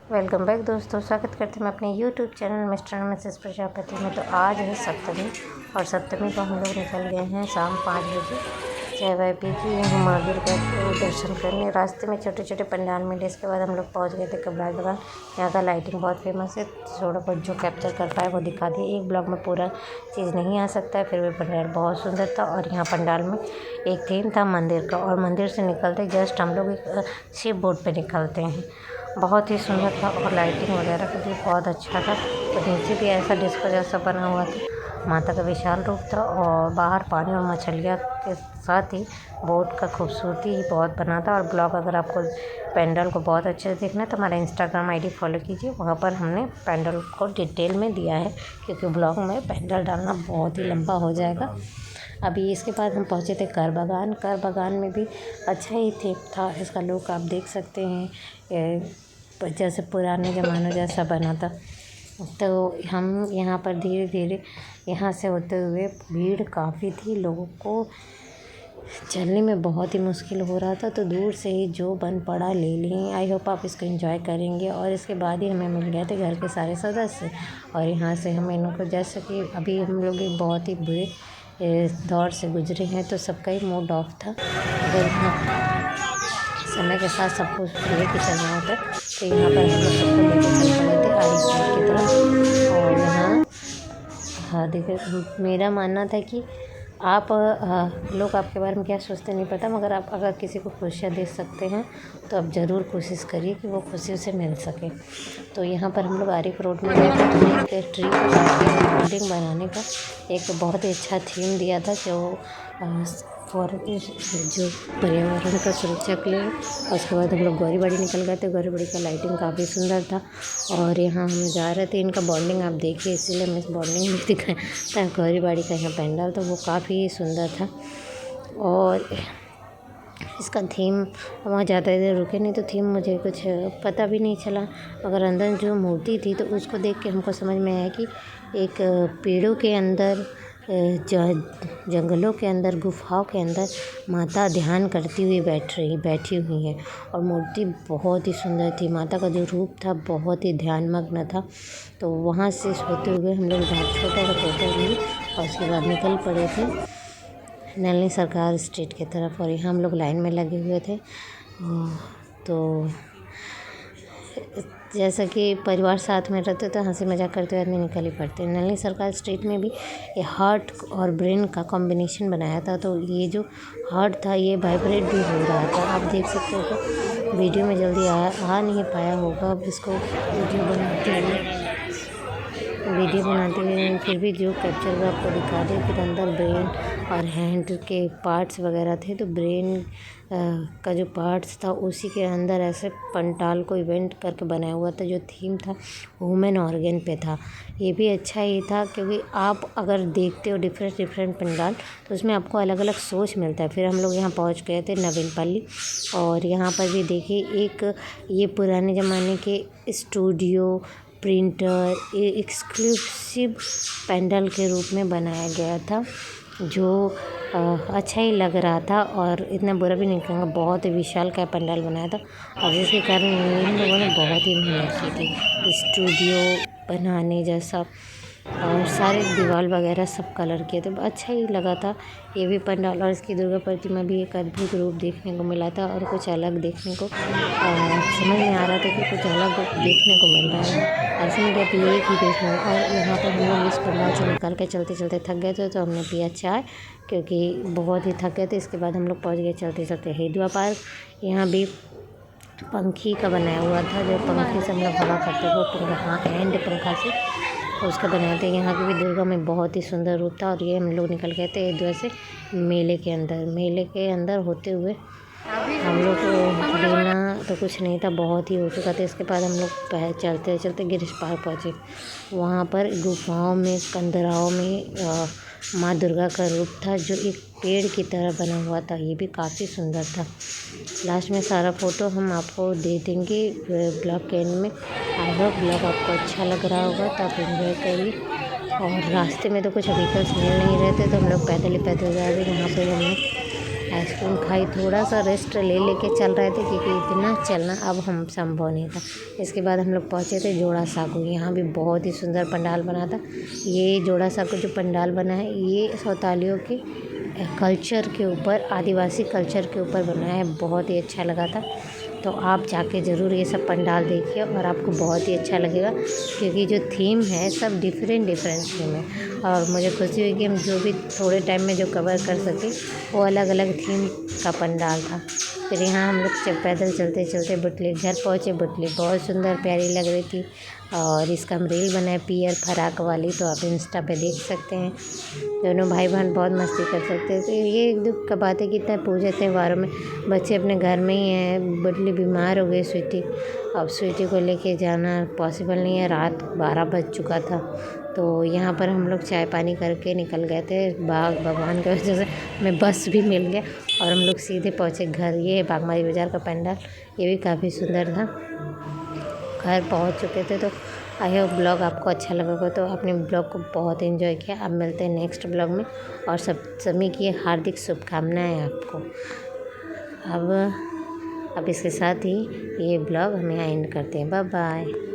Welcome back दोस्तों, स्वागत करते हैं मैं अपने YouTube channel mister and Mrs Prajapati में। तो आज है सप्तमी और सप्तमी को हम लोग निकल गए हैं शाम 5 बजे चाय वाय पी के यहाँ महावीर का दर्शन करने। रास्ते में छोटे छोटे पंडाल मिले, इसके बाद हम लोग पहुँच गए थे कबराड़ बागान। यहाँ का लाइटिंग बहुत फेमस है, थोड़ा बहुत जो कैप्चर कर पाए वो दिखा दिए। एक ब्लॉग में पूरा चीज़ नहीं आ सकता है, फिर भी पंडाल बहुत सुंदर था। और यहाँ पंडाल में एक थीम था मंदिर का, और मंदिर से निकलते जस्ट हम लोग एक शिव बोर्ड पर निकलते हैं। बहुत ही सुंदर था और लाइटिंग वगैरह का भी बहुत अच्छा था। तो नीचे भी ऐसा डिस्को जैसा बना हुआ था, माता का विशाल रूप था। और बाहर पानी और मछलियाँ के साथ ही बोट का खूबसूरती ही बहुत बना था। और ब्लॉग अगर आपको पैंडल को बहुत अच्छे से देखना है तो हमारा इंस्टाग्राम आईडी फॉलो कीजिए, वहाँ पर हमने पैंडल को डिटेल में दिया है, क्योंकि ब्लॉग में पैंडल डालना बहुत ही लंबा हो जाएगा। अभी इसके बाद हम पहुँचे थे कर बागान में भी अच्छा ही थीम था। इसका लुक आप देख सकते हैं, जैसे पुराने ज़माने जैसा बना था। तो हम यहाँ पर धीरे धीरे यहाँ से होते हुए, भीड़ काफ़ी थी, लोगों को चलने में बहुत ही मुश्किल हो रहा था, तो दूर से ही जो बन पड़ा ले लें। आई होप आप इसको एंजॉय करेंगे। और इसके बाद ही हमें मिल गए थे घर के सारे सदस्य, और यहाँ से हम इन्हों को, जैसे कि अभी हम लोग एक बहुत ही बुरे दौर से गुजरे हैं, तो सबका ही मूड ऑफ था। अगर समय के साथ सब कुछ लेके चलना होता है, तो यहाँ पर हम लोग सबको लेके चल पड़े थे आड़ी साइड की तरफ। और यहाँ हाँ देखिए, मेरा मानना था कि आप लोग आपके बारे में क्या सोचते नहीं पता, मगर आप अगर किसी को खुशियाँ दे सकते हैं तो आप ज़रूर कोशिश करिए कि वो खुशी उसे मिल सके। तो यहाँ पर हम लोग आरिफ रोड में गए थे, एक ट्री को काट के बिल्डिंग बनाने का एक बहुत ही अच्छा थीम दिया था, जो जो पर्यावरण का सुरक्षा के लिए। उसके बाद हम लोग गौरीबाड़ी निकल गए थे। गौरीबाड़ी का लाइटिंग काफ़ी सुंदर था, और यहाँ हम जा रहे थे, इनका बॉन्डिंग आप देखिए, इसीलिए मैं इस बॉन्डिंग में दिखाया था। गौरीबाड़ी का यहाँ पंडाल तो वो काफ़ी सुंदर था। और इसका थीम, वहाँ ज़्यादा देर रुके नहीं तो थीम मुझे कुछ पता भी नहीं चला, मगर अंदर जो मूर्ति थी तो उसको देख के हमको समझ में आया कि एक पेड़ों के अंदर, जंगलों के अंदर, गुफाओं के अंदर माता ध्यान करती हुई बैठी हुई है। और मूर्ति बहुत ही सुंदर थी, माता का जो रूप था बहुत ही ध्यानमग्न था। तो वहाँ से होते हुए हम लोग छोटा सा फोटो ली, और उसके बाद निकल पड़े थे नलिनी सरकार स्ट्रीट की तरफ। और यहाँ हम लोग लाइन में लगे हुए थे। तो जैसा कि परिवार साथ में रहते तो हंसी मजाक करते हुए आदमी निकल ही पड़ते। नलिनी सरकार स्ट्रीट में भी ये हार्ट और ब्रेन का कॉम्बिनेशन बनाया था, तो ये जो हार्ट था ये वाइब्रेट भी हो रहा था, आप देख सकते हो। वीडियो में जल्दी आ नहीं पाया होगा, अब इसको वीडियो बनाते हुए फिर भी जो कैप्चर हुआ आपको दिखा दें। फिर अंदर ब्रेन और हैंड के पार्ट्स वगैरह थे, तो ब्रेन का जो पार्ट्स था उसी के अंदर ऐसे पंडाल को इवेंट करके बनाया हुआ था। जो थीम था ह्यूमन ऑर्गन पे था। ये भी अच्छा ही था, क्योंकि आप अगर देखते हो डिफरेंट पंडाल तो उसमें आपको अलग अलग सोच मिलता है। फिर हम लोग यहाँ पहुँच गए थे नवीनपल्ली, और यहाँ पर भी देखिए एक ये पुराने ज़माने के स्टूडियो, प्रिंटर, एक्सक्लूसिव पैंडल के रूप में बनाया गया था, जो अच्छा ही लग रहा था। और इतना बुरा भी नहीं कहूँगा, बहुत ही विशाल का पंडाल बनाया था, और जिसके कारण इन लोगों ने बहुत ही मेहनत की थी स्टूडियो बनाने जैसा। और सारे दीवार वगैरह सब कलर किए थे, अच्छा ही लगा था ये भी पंडाल। और इसकी दुर्गा प्रतिमा भी एक अद्भुत रूप देखने को मिला था, और कुछ अलग देखने को समझ में आ रहा था कि कुछ अलग देखने को मिल रहा है। ऐसे में क्या कि एक ही देखना है। और यहाँ पर हम लोग इस पंडाल से निकल के चलते चलते थक गए थे, तो हमने पिया चाय, क्योंकि बहुत ही थक गए थे। इसके बाद हम लोग पहुँच गए चलते चलते हेदुआ पार्क। यहाँ भी पंखी का बनाया हुआ था, जो पंखे से हम लोग हवा करते थे, पंखा, हाँ, हैंड पंखा से उसका बनाए थे। यहाँ की भी दुर्गा में बहुत ही सुंदर रूप था। और ये हम लोग निकल गए थे हेदुआ से मेले के अंदर होते हुए। हम लोग को देना तो कुछ नहीं था, बहुत ही हो चुका था। इसके बाद हम लोग चलते चलते गिरीश पार्क पहुँचे। वहाँ पर गुफाओं में, कंदराओं में माँ दुर्गा का रूप था, जो एक पेड़ की तरह बना हुआ था। ये भी काफ़ी सुंदर था। लास्ट में सारा फ़ोटो हम आपको दे देंगे ब्लॉग के एंड में। आई होप ब्लॉग आपको अच्छा लग रहा होगा, तो आप एंजॉय करिए। और रास्ते में तो कुछ व्हीकल्स मिल नहीं रहे थे, तो हम लोग पैदल ही जा रहे। यहाँ पे हमने आइसक्रीम खाई, थोड़ा सा रेस्ट लेके चल रहे थे क्योंकि इतना चलना अब हम संभव नहीं था। इसके बाद हम लोग पहुँचे थे जोड़ा साँकू। यहाँ भी बहुत ही सुंदर पंडाल बना था। ये जोड़ा साँकू जो पंडाल बना है ये सौतालियों के कल्चर के ऊपर, आदिवासी कल्चर के ऊपर बना है। बहुत ही अच्छा लगा था। तो आप जाके ज़रूर ये सब पंडाल देखिए और आपको बहुत ही अच्छा लगेगा क्योंकि जो थीम है सब डिफरेंट थीम है। और मुझे खुशी हुई कि हम जो भी थोड़े टाइम में जो कवर कर सके वो अलग अलग थीम का पंडाल था। फिर यहाँ हम लोग जब पैदल चलते चलते बुटली घर पहुँचे। बुटली बहुत सुंदर प्यारी लग रही थी और इसका हम रील बनाए पियर फराक वाली, तो आप इंस्टा पे देख सकते हैं। दोनों भाई बहन बहुत मस्ती कर सकते हैं। तो ये दुख का बात है कि इतना पूजा त्योहारों में बच्चे अपने घर में ही हैं। बुटली बीमार हो गई स्वीटी, अब स्वीटी को लेके जाना पॉसिबल नहीं है। रात 12 बज चुका था। तो यहाँ पर हम लोग चाय पानी करके निकल गए थे। भगवान की वजह से हमें बस भी मिल गया और हम लोग सीधे पहुँचे घर। ये है बागमारी बाज़ार का पंडाल, ये भी काफ़ी सुंदर था। घर पहुँच चुके थे। तो आई होप ब्लॉग आपको अच्छा लगा होगा। तो आपने ब्लॉग को बहुत एंजॉय किया। अब मिलते हैं नेक्स्ट ब्लॉग में और सभी की हार्दिक शुभकामनाएं आपको। अब इसके साथ ही ये ब्लॉग हम यहाँ एंड करते हैं। Bye bye.